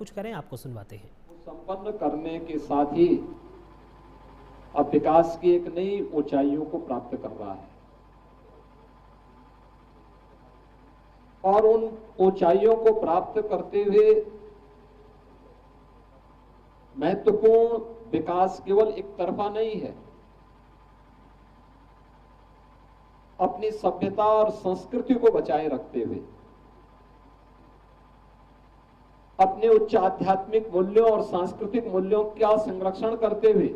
कुछ करें, आपको सुनवाते हैं। संपन्न करने के साथ ही अब विकास की एक नई ऊंचाइयों को प्राप्त कर रहा है और उन ऊंचाइयों को प्राप्त करते हुए महत्वपूर्ण विकास केवल एक तरफा नहीं है। अपनी सभ्यता और संस्कृति को बचाए रखते हुए, अपने उच्च आध्यात्मिक मूल्यों और सांस्कृतिक मूल्यों का संरक्षण करते हुए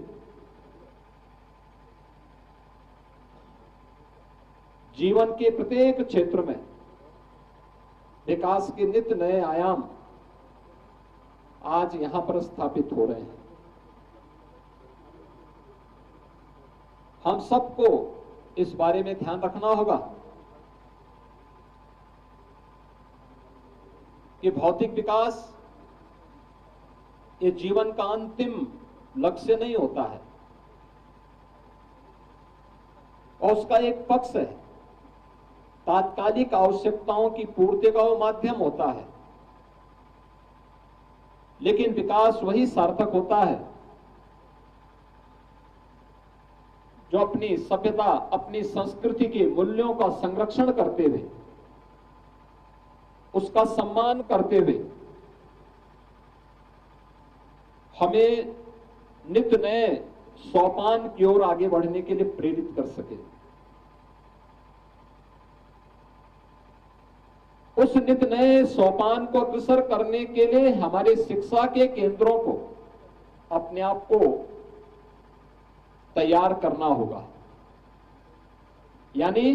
जीवन के प्रत्येक क्षेत्र में विकास के नित्य नए आयाम आज यहां पर स्थापित हो रहे हैं। हम सबको इस बारे में ध्यान रखना होगा कि भौतिक विकास ये जीवन का अंतिम लक्ष्य नहीं होता है और उसका एक पक्ष है, तात्कालिक आवश्यकताओं की पूर्ति का वो माध्यम होता है। लेकिन विकास वही सार्थक होता है जो अपनी सभ्यता, अपनी संस्कृति के मूल्यों का संरक्षण करते हुए, उसका सम्मान करते हुए हमें नित्य नए सोपान की ओर आगे बढ़ने के लिए प्रेरित कर सके। उस नित्य नए सोपान को अग्रसर करने के लिए हमारे शिक्षा के केंद्रों को अपने आप को तैयार करना होगा। यानी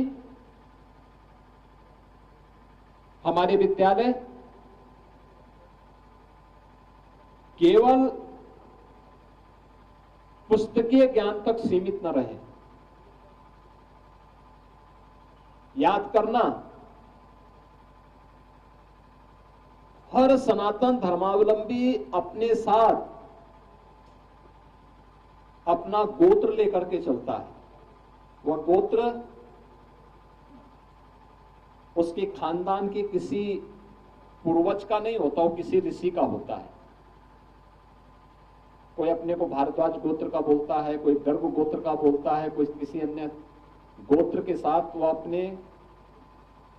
हमारे विद्यालय केवल पुस्तकीय ज्ञान तक सीमित न रहे। याद करना, हर सनातन धर्मावलंबी अपने साथ अपना गोत्र लेकर के चलता है। वह गोत्र उसके खानदान के किसी पूर्वज का नहीं होता, वो किसी ऋषि का होता है। कोई अपने को भारद्वाज गोत्र का बोलता है, कोई गर्ग गोत्र का बोलता है, कोई किसी अन्य गोत्र के साथ वो अपने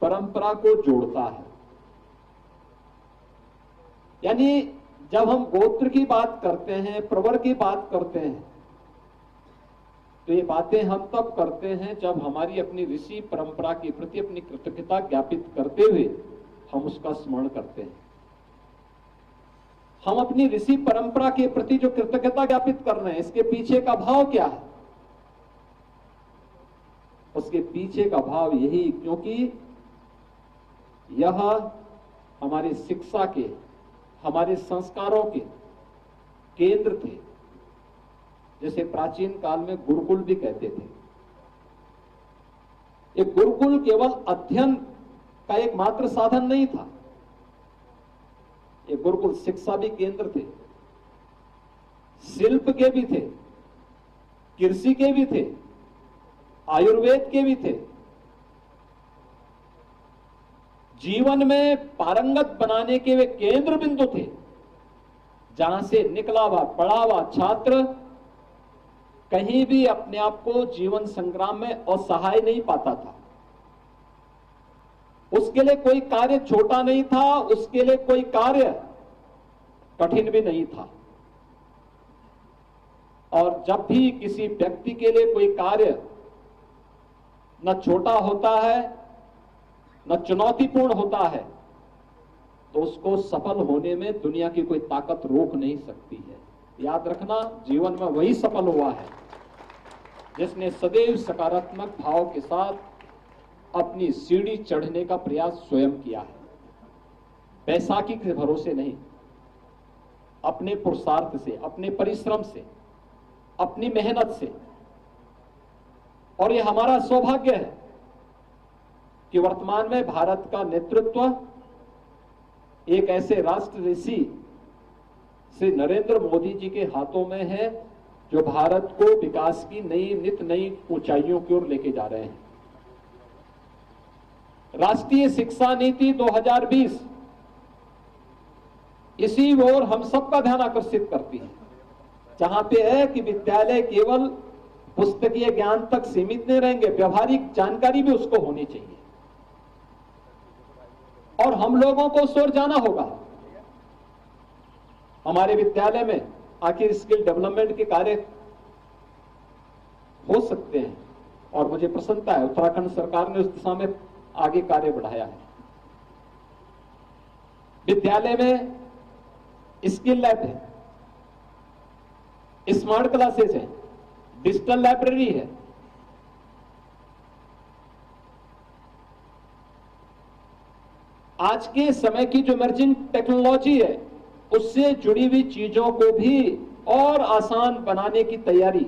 परंपरा को जोड़ता है। यानी जब हम गोत्र की बात करते हैं, प्रवर की बात करते हैं, तो ये बातें हम तब करते हैं जब हमारी अपनी ऋषि परंपरा के प्रति अपनी कृतज्ञता ज्ञापित करते हुए हम उसका स्मरण करते हैं। हम अपनी ऋषि परंपरा के प्रति जो कृतज्ञता ज्ञापित कर रहे हैं, इसके पीछे का भाव क्या है? उसके पीछे का भाव यही, क्योंकि यह हमारी शिक्षा के, हमारे संस्कारों के केंद्र थे, जैसे प्राचीन काल में गुरुकुल भी कहते थे। ये गुरुकुल केवल अध्ययन का एक मात्र साधन नहीं था, ये गुरुकुल शिक्षा भी केंद्र थे, शिल्प के भी थे, कृषि के भी थे, आयुर्वेद के भी थे। जीवन में पारंगत बनाने के वे केंद्र बिंदु थे, जहां से निकला हुआ पढ़ा हुआ छात्र कहीं भी अपने आप को जीवन संग्राम में असहाय नहीं पाता था। उसके लिए कोई कार्य छोटा नहीं था, उसके लिए कोई कार्य कठिन भी नहीं था। और जब भी किसी व्यक्ति के लिए कोई कार्य न छोटा होता है, न चुनौतीपूर्ण होता है, तो उसको सफल होने में दुनिया की कोई ताकत रोक नहीं सकती है। याद रखना, जीवन में वही सफल हुआ है जिसने सदैव सकारात्मक भाव के साथ अपनी सीढ़ी चढ़ने का प्रयास स्वयं किया है। बैसाखी के भरोसे नहीं, अपने पुरुषार्थ से, अपने परिश्रम से, अपनी मेहनत से। और यह हमारा सौभाग्य है कि वर्तमान में भारत का नेतृत्व एक ऐसे राष्ट्र ऋषि श्री नरेंद्र मोदी जी के हाथों में है, जो भारत को विकास की नई नित नई ऊंचाइयों की ओर लेके जा रहे हैं। राष्ट्रीय शिक्षा नीति 2020 इसी ओर हम सबका ध्यान आकर्षित करती है, जहां पे है कि विद्यालय केवल पुस्तकीय ज्ञान तक सीमित नहीं रहेंगे, व्यवहारिक जानकारी भी उसको होनी चाहिए। और हम लोगों को उस ओर जाना होगा। हमारे विद्यालय में आखिर स्किल डेवलपमेंट के कार्य हो सकते हैं और मुझे प्रसन्नता है उत्तराखंड सरकार ने उस दिशा में आगे कार्य बढ़ाया है। विद्यालय में स्किल लैब है, स्मार्ट क्लासेस है, डिजिटल लाइब्रेरी है। आज के समय की जो इमर्जिंग टेक्नोलॉजी है उससे जुड़ी हुई चीजों को भी और आसान बनाने की तैयारी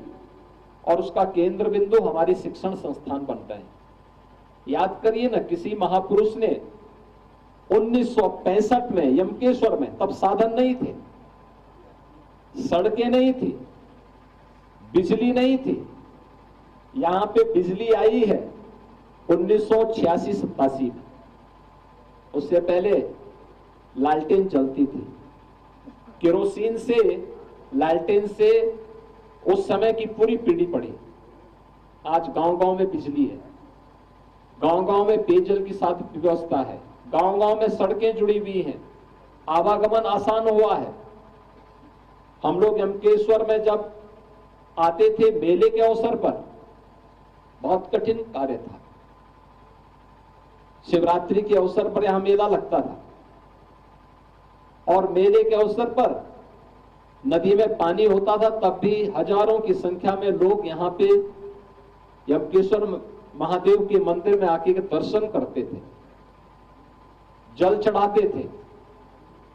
और उसका केंद्र बिंदु हमारे शिक्षण संस्थान बनता है। याद करिए ना, किसी महापुरुष ने 1965 में यमकेश्वर में, तब साधन नहीं थे, सड़कें नहीं थी, बिजली नहीं थी। यहां पे बिजली आई है 1986-87 में। उससे पहले लालटेन चलती थी, केरोसिन से, लालटेन से उस समय की पूरी पीढ़ी पड़ी। आज गांव-गांव में बिजली है, गांव-गांव में पेयजल की साथ व्यवस्था है, गांव-गांव में सड़कें जुड़ी हुई हैं, आवागमन आसान हुआ है। हम लोग यमकेश्वर में जब आते थे मेले के अवसर पर, बहुत कठिन कार्य था। शिवरात्रि के अवसर पर यहां मेला लगता था और मेले के अवसर पर नदी में पानी होता था, तब भी हजारों की संख्या में लोग यहां पे यमकेश्वर महादेव के मंदिर में आके दर्शन करते थे, जल चढ़ाते थे,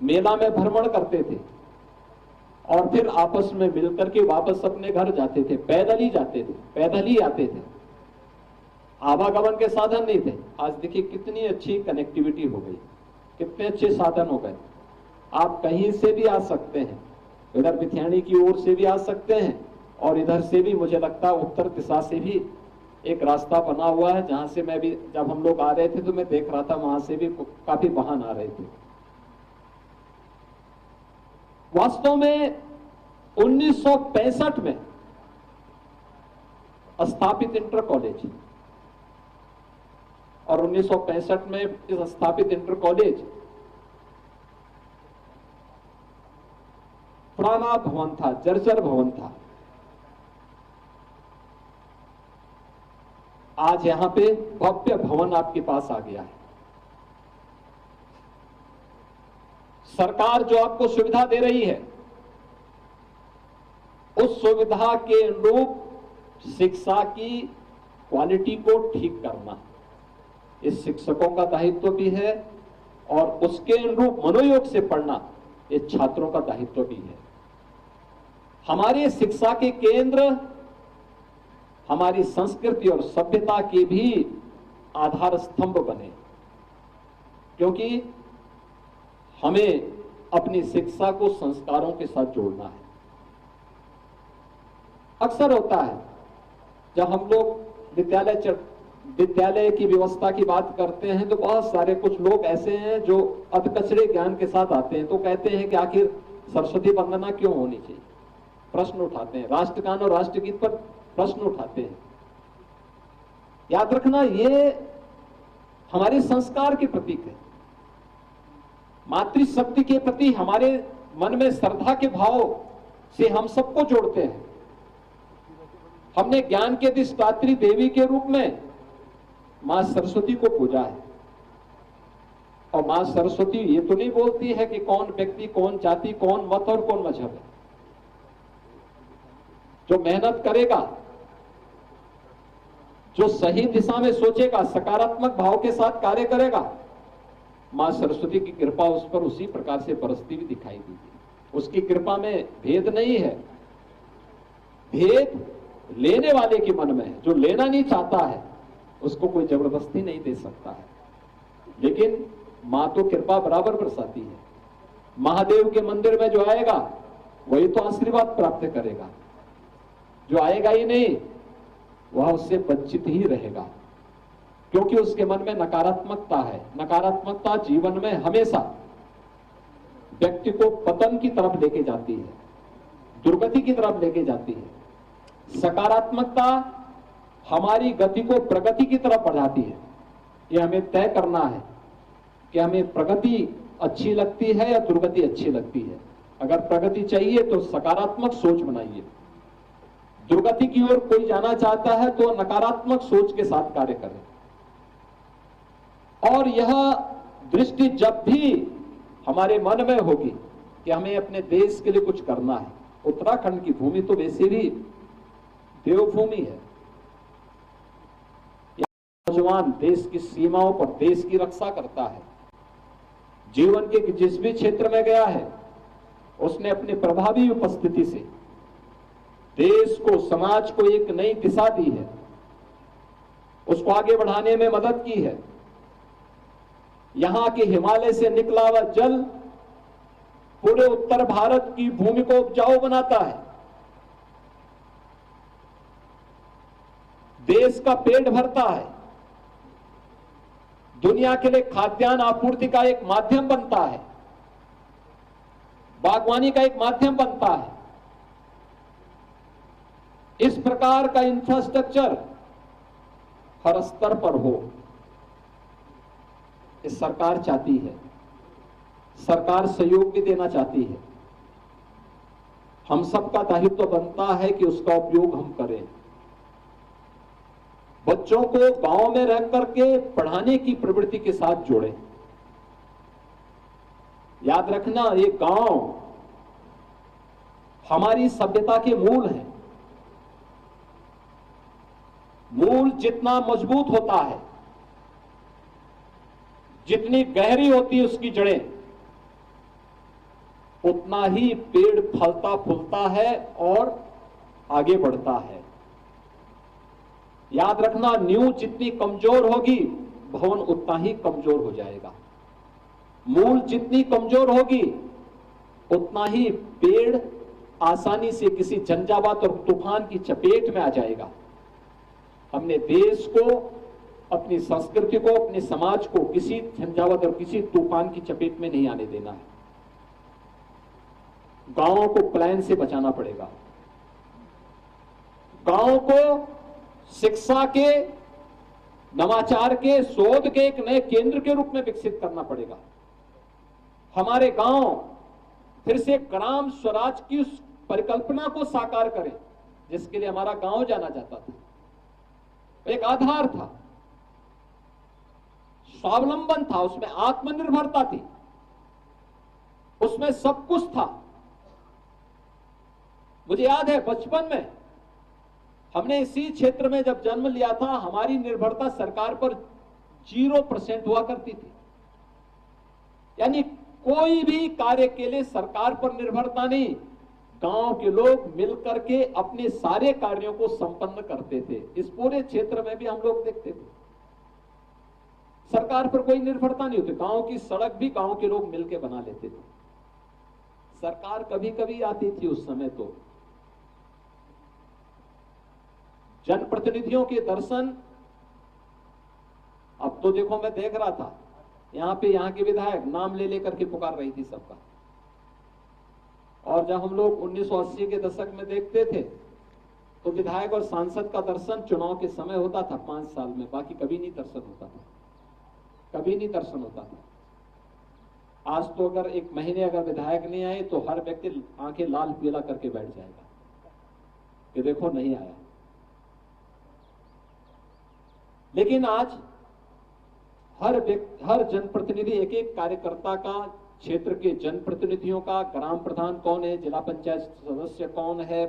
मेला में भ्रमण करते थे और फिर आपस में मिलकर के वापस अपने घर जाते थे। पैदल ही जाते थे, पैदल ही आते थे, आवागमन के साधन नहीं थे। आज देखिए कितनी अच्छी कनेक्टिविटी हो गई, कितने अच्छे साधन हो गए। आप कहीं से भी आ सकते हैं, इधर बिथियाणी की ओर से भी आ सकते हैं और इधर से भी, मुझे लगता है उत्तर दिशा से भी एक रास्ता बना हुआ है, जहां से मैं भी, जब हम लोग आ रहे थे तो मैं देख रहा था वहां से भी काफी वाहन आ रहे थे। वास्तव में 1965 में स्थापित इंटर कॉलेज और 1965 में इस स्थापित इंटर कॉलेज पुराना भवन था, जर्जर भवन था। आज यहां पे भव्य भवन आपके पास आ गया है। सरकार जो आपको सुविधा दे रही है उस सुविधा के अनुरूप शिक्षा की क्वालिटी को ठीक करना इस शिक्षकों का दायित्व भी है और उसके अनुरूप मनोयोग से पढ़ना ये छात्रों का दायित्व भी है। हमारी शिक्षा के केंद्र हमारी संस्कृति और सभ्यता के भी आधार स्तंभ बने, क्योंकि हमें अपनी शिक्षा को संस्कारों के साथ जोड़ना है। अक्सर होता है जब हम लोग विद्यालय की व्यवस्था की बात करते हैं तो बहुत सारे कुछ लोग ऐसे हैं जो अधकचरे ज्ञान के साथ आते हैं, तो कहते हैं कि आखिर सरस्वती वंदना क्यों होनी चाहिए, प्रश्न उठाते हैं, राष्ट्रगान और राष्ट्रगीत पर प्रश्न उठाते हैं। याद रखना, ये हमारे संस्कार के प्रतीक है, मातृशक्ति के प्रति हमारे मन में श्रद्धा के भाव से हम सबको जोड़ते हैं। हमने ज्ञान के अधिष्ठात्री देवी के रूप में मां सरस्वती को पूजा है और मां सरस्वती ये तो नहीं बोलती है कि कौन व्यक्ति, कौन जाति, कौन मत और कौन मजहब है। जो मेहनत करेगा, जो सही दिशा में सोचेगा, सकारात्मक भाव के साथ कार्य करेगा, मां सरस्वती की कृपा उस पर उसी प्रकार से बरसती हुई दिखाई देगी। उसकी कृपा में भेद नहीं है, भेद लेने वाले के मन में है। जो लेना नहीं चाहता है उसको कोई जबरदस्ती नहीं दे सकता है, लेकिन मां तो कृपा बराबर बरसाती है। महादेव के मंदिर में जो आएगा वही तो आशीर्वाद प्राप्त करेगा, जो आएगा ही नहीं वह उससे वंचित ही रहेगा, क्योंकि उसके मन में नकारात्मकता है। नकारात्मकता जीवन में हमेशा व्यक्ति को पतन की तरफ लेके जाती है, दुर्गति की तरफ लेके जाती है। सकारात्मकता हमारी गति को प्रगति की तरफ बढ़ाती है। ये हमें तय करना है कि हमें प्रगति अच्छी लगती है या दुर्गति अच्छी लगती है। अगर प्रगति चाहिए तो सकारात्मक सोच बनाइए, दुर्गति की ओर कोई जाना चाहता है तो नकारात्मक सोच के साथ कार्य करें। और यह दृष्टि जब भी हमारे मन में होगी कि हमें अपने देश के लिए कुछ करना है। उत्तराखंड की भूमि तो वैसे भी देवभूमि है। नौजवान देश की सीमाओं पर देश की रक्षा करता है। जीवन के जिस भी क्षेत्र में गया है उसने अपनी प्रभावी उपस्थिति से देश को, समाज को एक नई दिशा दी है, उसको आगे बढ़ाने में मदद की है। यहां के हिमालय से निकला हुआ जल पूरे उत्तर भारत की भूमि को उपजाऊ बनाता है, देश का पेट भरता है, दुनिया के लिए खाद्यान्न आपूर्ति का एक माध्यम बनता है, बागवानी का एक माध्यम बनता है। इस प्रकार का इंफ्रास्ट्रक्चर हर स्तर पर हो, इस सरकार चाहती है। सरकार सहयोग भी देना चाहती है। हम सबका दायित्व बनता है कि उसका उपयोग हम करें। बच्चों को गांव में रह करके पढ़ाने की प्रवृत्ति के साथ जोड़ें। याद रखना, ये गांव हमारी सभ्यता के मूल हैं। मूल जितना मजबूत होता है, जितनी गहरी होती है उसकी जड़ें, उतना ही पेड़ फलता फूलता है और आगे बढ़ता है। याद रखना, नींव जितनी कमजोर होगी भवन उतना ही कमजोर हो जाएगा। मूल जितनी कमजोर होगी उतना ही पेड़ आसानी से किसी झंझावात और तूफान की चपेट में आ जाएगा। हमने देश को, अपनी संस्कृति को, अपने समाज को किसी झंझावात और किसी तूफान की चपेट में नहीं आने देना है। गांवों को प्लान से बचाना पड़ेगा। गांव को शिक्षा के, नवाचार के, शोध के एक नए केंद्र के रूप में विकसित करना पड़ेगा। हमारे गांव फिर से ग्राम स्वराज की उस परिकल्पना को साकार करें जिसके लिए हमारा गांव जाना जाता था। एक आधार था, स्वावलंबन था, उसमें आत्मनिर्भरता थी, उसमें सब कुछ था। मुझे याद है बचपन में हमने इसी क्षेत्र में जब जन्म लिया था, हमारी निर्भरता सरकार पर 0% हुआ करती थी। यानी कोई भी कार्य के लिए सरकार पर निर्भरता नहीं, गांव के लोग मिलकर के अपने सारे कार्यों को संपन्न करते थे। इस पूरे क्षेत्र में भी हम लोग देखते थे सरकार पर कोई निर्भरता नहीं होती। गांव की सड़क भी गांव के लोग मिलकर बना लेते थे। सरकार कभी कभी आती थी उस समय तो। जनप्रतिनिधियों के दर्शन, अब तो देखो, मैं देख रहा था यहां पे यहाँ के विधायक नाम ले लेकर के पुकार रही थी सबका। और जब हम लोग 1980 के दशक में देखते थे तो विधायक और सांसद का दर्शन चुनाव के समय होता था 5 साल में, बाकी कभी नहीं दर्शन होता था, कभी नहीं दर्शन होता था। आज तो अगर 1 महीने अगर विधायक नहीं आए तो हर व्यक्ति आंखें लाल पीला करके बैठ जाएगा कि देखो नहीं आया। लेकिन आज हर जनप्रतिनिधि, एक एक कार्यकर्ता का, क्षेत्र के जनप्रतिनिधियों का, ग्राम प्रधान कौन है, जिला पंचायत सदस्य कौन है,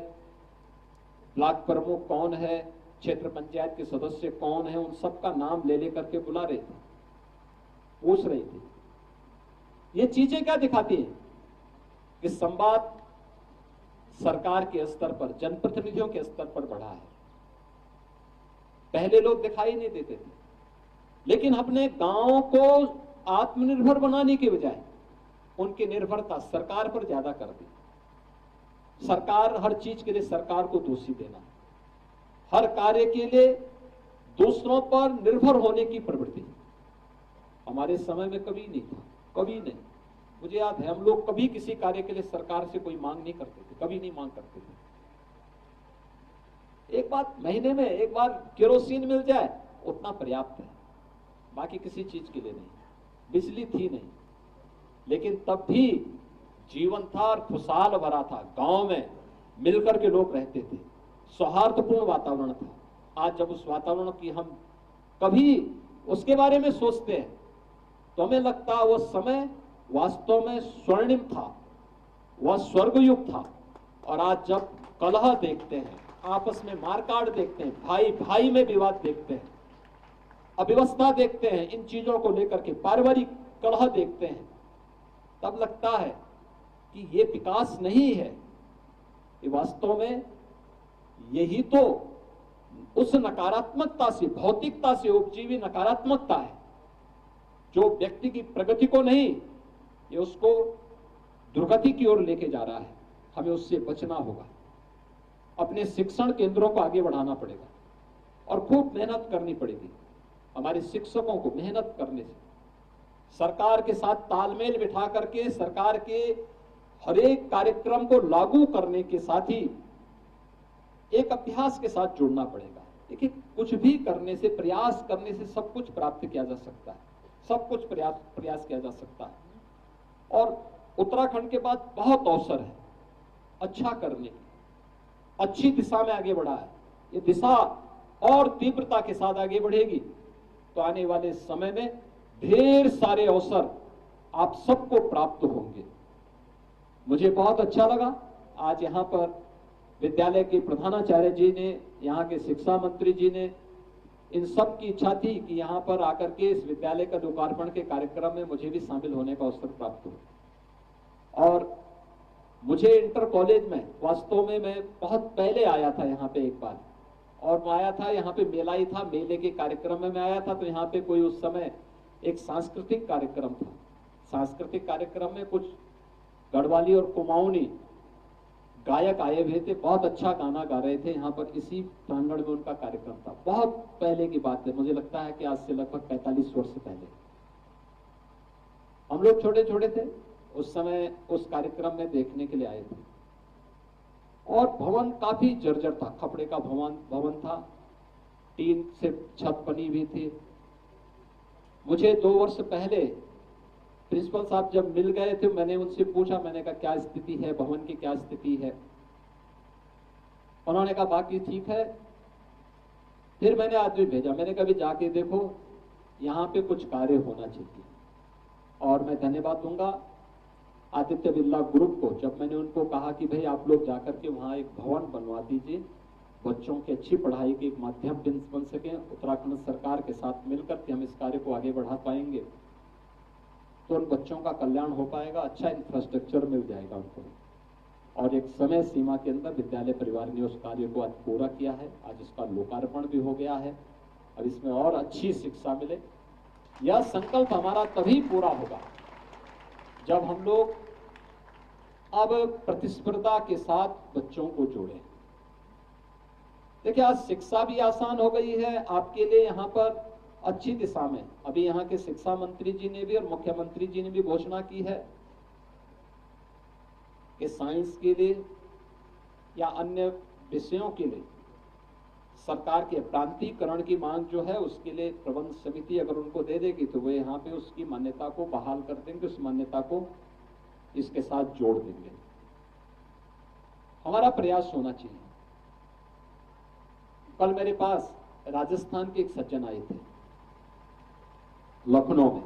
ब्लॉक प्रमुख कौन है, क्षेत्र पंचायत के सदस्य कौन है, उन सबका नाम ले लेकर के बुला रहे थे, पूछ रहे थे। ये चीजें क्या दिखाती हैं कि संवाद सरकार के स्तर पर, जनप्रतिनिधियों के स्तर पर बढ़ा है। पहले लोग दिखाई नहीं देते थे, लेकिन अपने गांव को आत्मनिर्भर बनाने के बजाय उनकी निर्भरता सरकार पर ज्यादा कर दी। सरकार, हर चीज के लिए सरकार को दोषी देना, हर कार्य के लिए दूसरों पर निर्भर होने की प्रवृत्ति हमारे समय में कभी नहीं था, कभी नहीं। मुझे याद है हम लोग कभी किसी कार्य के लिए सरकार से कोई मांग नहीं करते थे, कभी नहीं मांग करते थे। एक बात, महीने में एक बार केरोसिन मिल जाए उतना पर्याप्त है, बाकी किसी चीज के लिए नहीं। बिजली थी नहीं, लेकिन तब भी जीवन था और खुशहाल भरा था। गांव में मिलकर के लोग रहते थे, सौहार्दपूर्ण वातावरण था। आज जब उस वातावरण की हम कभी उसके बारे में सोचते हैं तो हमें लगता है वो समय वास्तव में स्वर्णिम था, वह स्वर्गयुग था। और आज जब कलह देखते हैं, आपस में मारकाट देखते हैं, भाई भाई में विवाद देखते हैं, अव्यवस्था देखते हैं, इन चीजों को लेकर के पारिवारिक कलह देखते हैं, तब लगता है कि ये विकास नहीं है, ये वास्तव में यही तो उस नकारात्मकता से, भौतिकता से उपजीवी नकारात्मकता है जो व्यक्ति की प्रगति को नहीं, ये उसको दुर्गति की ओर लेके जा रहा है। हमें उससे बचना होगा। अपने शिक्षण केंद्रों को आगे बढ़ाना पड़ेगा और खूब मेहनत करनी पड़ेगी। हमारे शिक्षकों को मेहनत करने से, सरकार के साथ तालमेल बिठा करके सरकार के हर एक कार्यक्रम को लागू करने के साथ ही एक अभ्यास के साथ जुड़ना पड़ेगा। देखिए, कुछ भी करने से, प्रयास करने से सब कुछ प्राप्त किया जा सकता है, सब कुछ प्रयास किया जा सकता है। और उत्तराखंड के बाद बहुत अवसर है अच्छा करने की, अच्छी दिशा में आगे बढ़ा है। ये दिशा और तीव्रता के साथ आगे बढ़ेगी तो आने वाले समय में ढेर सारे अवसर आप सबको प्राप्त होंगे। मुझे बहुत अच्छा लगा आज यहाँ पर विद्यालय के प्रधानाचार्य जी ने, यहाँ के शिक्षा मंत्री जी ने, इन सब की इच्छा थी कि यहाँ पर आकर के इस विद्यालय का लोकार्पण के कार्यक्रम में मुझे भी शामिल होने का अवसर प्राप्त हो। और मुझे इंटर कॉलेज में वास्तव में मैं बहुत पहले आया था यहाँ पे एक बार, और मैं आया था यहाँ पे मेला ही था, मेले के कार्यक्रम में मैं आया था। तो यहाँ पे कोई उस समय एक सांस्कृतिक कार्यक्रम था, सांस्कृतिक कार्यक्रम में कुछ गढ़वाली और कुमाऊनी गायक आए हुए थे, बहुत अच्छा गाना गा रहे थे। यहाँ पर इसी प्रांगण में उनका कार्यक्रम था, बहुत पहले की बात है, मुझे लगता है कि आज से लगभग 45 वर्ष पहले। हम लोग छोटे छोटे थे उस समय, उस कार्यक्रम में देखने के लिए आए थे। और भवन काफी जर्जर था, खपड़े का भवन था, टीन से छत बनी हुई थी। मुझे 2 वर्ष पहले प्रिंसिपल साहब जब मिल गए थे, मैंने उनसे पूछा, मैंने कहा क्या स्थिति है भवन की, क्या स्थिति है। उन्होंने कहा बाकी ठीक है। फिर मैंने आदमी भेजा, मैंने कहा भी जाके देखो यहाँ पे कुछ कार्य होना चाहिए। और मैं धन्यवाद दूंगा आदित्य बिरला ग्रुप को, जब मैंने उनको कहा कि भाई आप लोग जाकर के वहाँ एक भवन बनवा दीजिए, बच्चों की अच्छी पढ़ाई के एक माध्यम बन सके, उत्तराखंड सरकार के साथ मिलकर के हम इस कार्य को आगे बढ़ा पाएंगे तो उन बच्चों का कल्याण हो पाएगा, अच्छा इंफ्रास्ट्रक्चर मिल जाएगा उनको। और एक समय सीमा के अंदर विद्यालय परिवार ने उस कार्य को आज पूरा किया है, आज इसका लोकार्पण भी हो गया है। अब इसमें और अच्छी शिक्षा मिले। यह संकल्प हमारा तभी पूरा होगा जब हम लोग अब प्रतिस्पर्धा के साथ बच्चों को जोड़ें। देखिए, आज शिक्षा भी आसान हो गई है आपके लिए, यहाँ पर अच्छी दिशा में। अभी यहाँ के शिक्षा मंत्री जी ने भी और मुख्यमंत्री जी ने भी घोषणा की है कि साइंस के लिए या अन्य विषयों के लिए सरकार के प्रांतीकरण की मांग जो है, उसके लिए प्रबंध समिति अगर उनको दे देगी तो वो यहाँ पे उसकी मान्यता को बहाल कर देंगे, उस मान्यता को इसके साथ जोड़ देंगे। हमारा प्रयास होना चाहिए। कल मेरे पास राजस्थान के एक सज्जन आए थे लखनऊ में।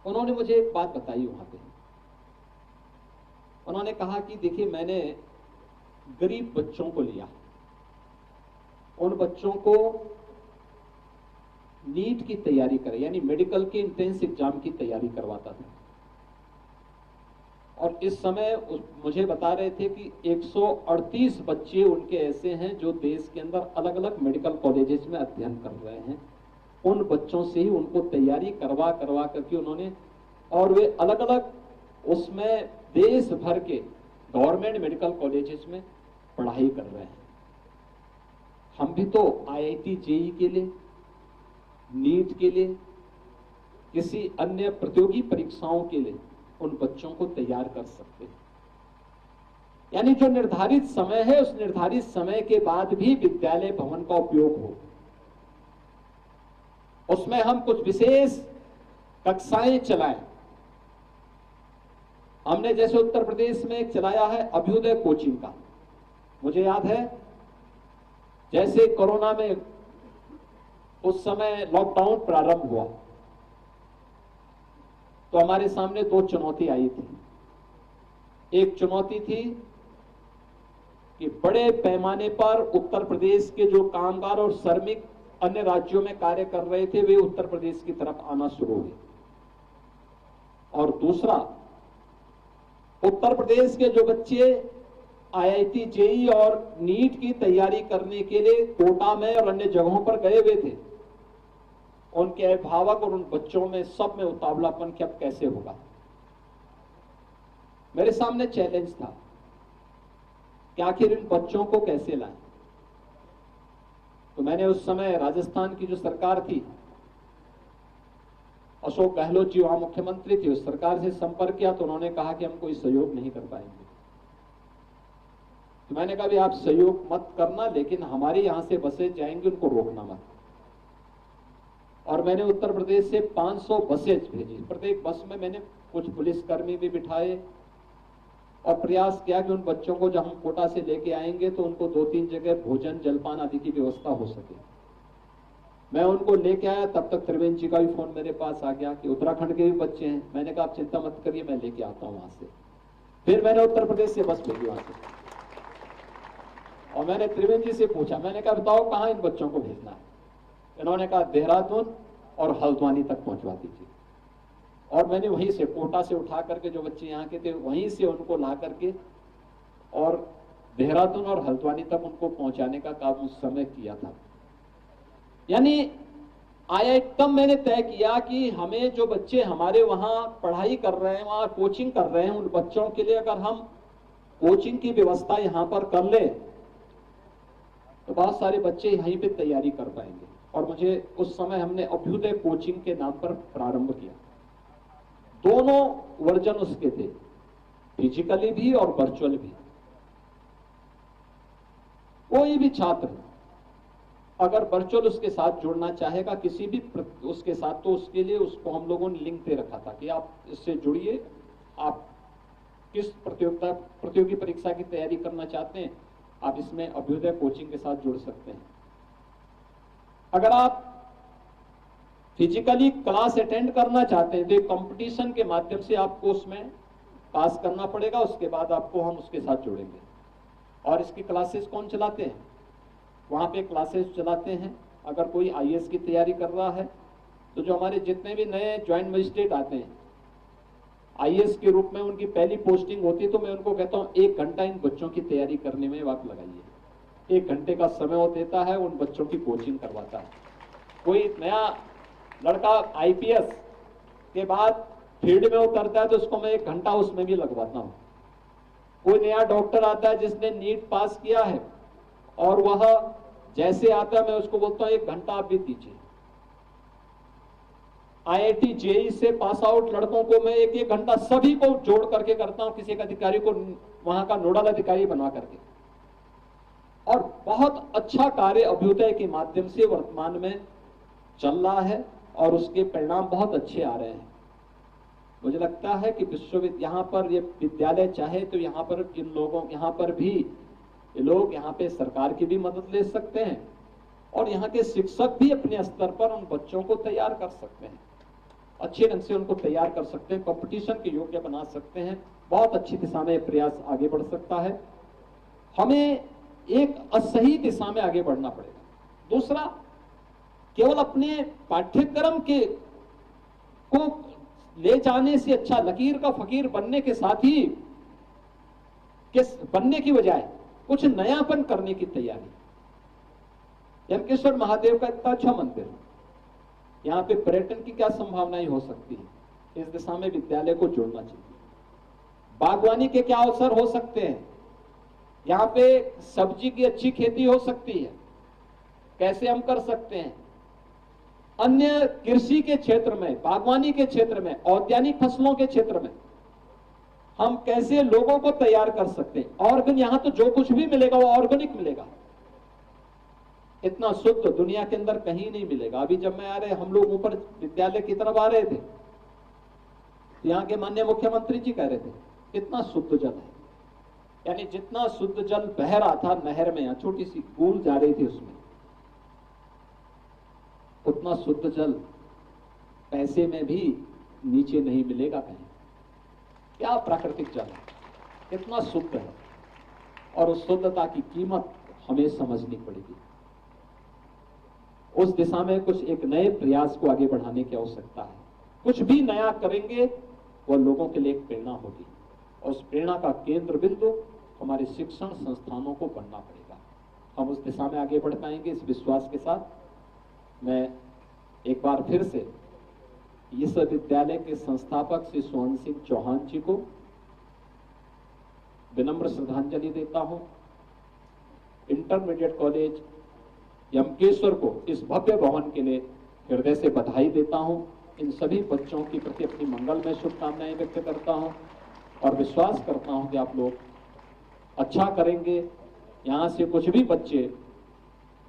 उन्होंने मुझे एक बात बताई वहां पे। उन्होंने कहा कि देखिए, मैंने गरीब बच्चों को लिया, उन बच्चों को नीट की तैयारी करे, यानी मेडिकल के एंट्रेंस एग्जाम की तैयारी करवाता था। और इस समय मुझे बता रहे थे कि 138 बच्चे उनके ऐसे हैं जो देश के अंदर अलग अलग मेडिकल कॉलेजेस में अध्ययन कर रहे हैं। उन बच्चों से ही उनको तैयारी करवा करके उन्होंने, और वे अलग अलग उसमें देश भर के गवर्नमेंट मेडिकल कॉलेजेस में पढ़ाई कर रहे हैं। हम भी तो IIT JEE के लिए, नीट के लिए किसी अन्य प्रतियोगी परीक्षाओं के लिए उन बच्चों को तैयार कर सकते हैं। यानी जो निर्धारित समय है, उस निर्धारित समय के बाद भी विद्यालय भवन का उपयोग हो, उसमें हम कुछ विशेष कक्षाएं चलाएं। हमने जैसे उत्तर प्रदेश में एक चलाया है अभ्युदय कोचिंग का। मुझे याद है जैसे कोरोना में उस समय लॉकडाउन प्रारंभ हुआ तो हमारे सामने दो चुनौती आई थी। एक चुनौती थी कि बड़े पैमाने पर उत्तर प्रदेश के जो कामगार और श्रमिक अन्य राज्यों में कार्य कर रहे थे वे उत्तर प्रदेश की तरफ आना शुरू हुए, और दूसरा उत्तर प्रदेश के जो बच्चे आईआईटी जेईई और नीट की तैयारी करने के लिए कोटा में और अन्य जगहों पर गए हुए थे, उनके अभिभावक और उन बच्चों में सब में उतावलापन कि अब कैसे होगा। मेरे सामने चैलेंज था कि आखिर इन बच्चों को कैसे लाएं। तो मैंने उस समय राजस्थान की जो सरकार थी, अशोक गहलोत जी वहां मुख्यमंत्री थे, उस सरकार से संपर्क किया तो उन्होंने कहा कि हम कोई सहयोग नहीं कर पाएंगे। तो मैंने कहा भी आप सहयोग मत करना, लेकिन हमारे यहां से बसें जाएंगी, उनको रोकना मत। और मैंने उत्तर प्रदेश से 500 बसें भेजी। प्रत्येक बस में मैंने कुछ पुलिसकर्मी भी बिठाए और प्रयास किया कि उन बच्चों को जब हम कोटा से लेके आएंगे तो उनको 2-3 जगह भोजन जलपान आदि की व्यवस्था हो सके। मैं उनको लेके आया, तब तक त्रिवेंद्र जी का भी फोन मेरे पास आ गया कि उत्तराखंड के भी बच्चे हैं। मैंने कहा आप चिंता मत करिए, मैं लेके आता हूं वहां से। फिर मैंने उत्तर प्रदेश से बस भेजी वहां से, और मैंने त्रिवेंद्र जी से पूछा, मैंने कहा बताओ कहां इन बच्चों को भेजना है। इन्होंने कहा देहरादून और हल्द्वानी तक पहुंचवा दीजिए। और मैंने वहीं से कोटा से उठा करके जो बच्चे यहाँ के थे वहीं से उनको ला करके और देहरादून और हल्द्वानी तक उनको पहुंचाने का काम उस समय किया था। यानी तब मैंने तय किया कि हमें जो बच्चे हमारे वहां पढ़ाई कर रहे हैं, वहां कोचिंग कर रहे हैं, उन बच्चों के लिए अगर हम कोचिंग की व्यवस्था यहां पर कर ले तो बहुत सारे बच्चे यहीं पे तैयारी कर पाएंगे। और मुझे उस समय हमने अभ्युदय कोचिंग के नाम पर प्रारंभ किया। दोनों वर्जन उसके थे, फिजिकली भी और वर्चुअल भी। कोई भी छात्र अगर वर्चुअल उसके साथ जुड़ना चाहेगा किसी भी उसके साथ, तो उसके लिए उसको हम लोगों ने लिंक दे रखा था कि आप इससे जुड़िए, आप किस प्रतियोगी परीक्षा की तैयारी करना चाहते हैं, आप इसमें अभ्युदय कोचिंग के साथ जुड़ सकते हैं। अगर आप फिजिकली क्लास अटेंड करना चाहते हैं तो कंपटीशन के माध्यम से आपको उसमें पास करना पड़ेगा, उसके बाद आपको हम उसके साथ जोड़ेंगे। और इसकी क्लासेस कौन चलाते हैं? वहां पे क्लासेस चलाते हैं अगर कोई आईएएस की तैयारी कर रहा है तो जो हमारे जितने भी नए ज्वाइंट मजिस्ट्रेट आते हैं आईएएस के रूप में, उनकी पहली पोस्टिंग होती है तो मैं उनको कहता हूं 1 घंटा इन बच्चों की तैयारी करने में आप लगाइए। 1 घंटे का समय वो देता है, उन बच्चों की कोचिंग करवाता है। कोई नया लड़का आईपीएस के बाद फील्ड में उतरता है तो उसको मैं 1 घंटा उसमें भी लगवाता हूं। कोई नया डॉक्टर आता है जिसने नीट पास किया है और वह जैसे आता है मैं उसको बोलता हूं 1 घंटा आप भी दीजिए। आईआईटी जेईई से पास आउट लड़कों को मैं 1-1 घंटा सभी को जोड़ करके करता हूं, किसी एक अधिकारी को वहां का नोडल अधिकारी बना करके। और बहुत अच्छा कार्य अभ्युदय के माध्यम से वर्तमान में चल रहा है और उसके परिणाम बहुत अच्छे आ रहे हैं। मुझे लगता है कि विश्वविद्यालय यहाँ पर ये विद्यालय चाहे तो यहाँ पर इन लोगों यहाँ पर भी ये लोग यहाँ पे सरकार की भी मदद ले सकते हैं और यहाँ के शिक्षक भी अपने स्तर पर उन बच्चों को तैयार कर सकते हैं, अच्छे ढंग से उनको तैयार कर सकते हैं, कंपटीशन के योग्य बना सकते हैं। बहुत अच्छी दिशा में प्रयास आगे बढ़ सकता है। हमें एक असही दिशा में आगे बढ़ना पड़ेगा। दूसरा, केवल अपने पाठ्यक्रम के को ले जाने से अच्छा लकीर का फकीर बनने के साथ ही बनने की बजाय कुछ नयापन करने की तैयारी। यमकेश्वर महादेव का इतना अच्छा मंदिर, यहाँ पे पर्यटन की क्या संभावनाएं हो सकती है, इस दिशा में विद्यालय को जोड़ना चाहिए। बागवानी के क्या अवसर हो सकते हैं, यहाँ पे सब्जी की अच्छी खेती हो सकती है, कैसे हम कर सकते हैं। अन्य कृषि के क्षेत्र में, बागवानी के क्षेत्र में, औद्यानिक फसलों के क्षेत्र में हम कैसे लोगों को तैयार कर सकते हैं। ऑर्गेनिक, यहां तो जो कुछ भी मिलेगा वो ऑर्गेनिक मिलेगा, इतना शुद्ध दुनिया के अंदर कहीं नहीं मिलेगा। अभी जब मैं आ रहे, हम लोग ऊपर विद्यालय की तरफ आ रहे थे, यहां के माननीय मुख्यमंत्री जी कह रहे थे कितना शुद्ध जल है, यानी जितना शुद्ध जल बह रहा था नहर में, यहां छोटी सी कूल जा रही थी उसमें, उतना शुद्ध जल पैसे में भी नीचे नहीं मिलेगा कहीं। क्या प्राकृतिक जल है, कितना शुद्ध है, और उस शुद्धता की कीमत हमें समझनी पड़ेगी। उस दिशा में कुछ एक नए प्रयास को आगे बढ़ाने की आवश्यकता है। कुछ भी नया करेंगे वह लोगों के लिए एक प्रेरणा होगी, और उस प्रेरणा का केंद्र बिंदु हमारे शिक्षण संस्थानों को बनना पड़ेगा। हम उस दिशा में आगे बढ़ पाएंगे, इस विश्वास के साथ मैं एक बार फिर से इस विद्यालय के संस्थापक श्री स्वर्ण सिंह चौहान जी को विनम्र श्रद्धांजलि देता हूं। इंटरमीडिएट कॉलेज यमकेश्वर को इस भव्य भवन के लिए हृदय से बधाई देता हूं। इन सभी बच्चों के प्रति अपनी मंगलमय शुभकामनाएं व्यक्त करता हूं और विश्वास करता हूं कि आप लोग अच्छा करेंगे। यहां से कुछ भी बच्चे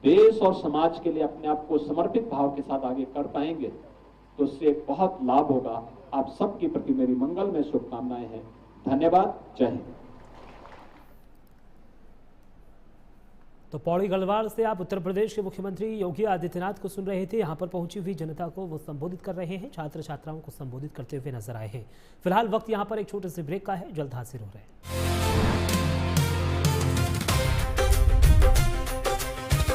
देश और समाज के लिए अपने आप को समर्पित भाव के साथ आगे कर पाएंगे तो उससे बहुत लाभ होगा। आप सबके प्रति मेरी मंगलमय शुभकामनाएं हैं। धन्यवाद। जय हिंद। तो पौड़ी गढ़वाल से आप उत्तर प्रदेश के मुख्यमंत्री योगी आदित्यनाथ को सुन रहे थे। यहाँ पर पहुंची हुई जनता को वो संबोधित कर रहे हैं, छात्र छात्राओं को संबोधित करते हुए नजर आए हैं। फिलहाल वक्त यहाँ पर एक छोटे से ब्रेक का है, जल्द हाजिर हो रहे हैं।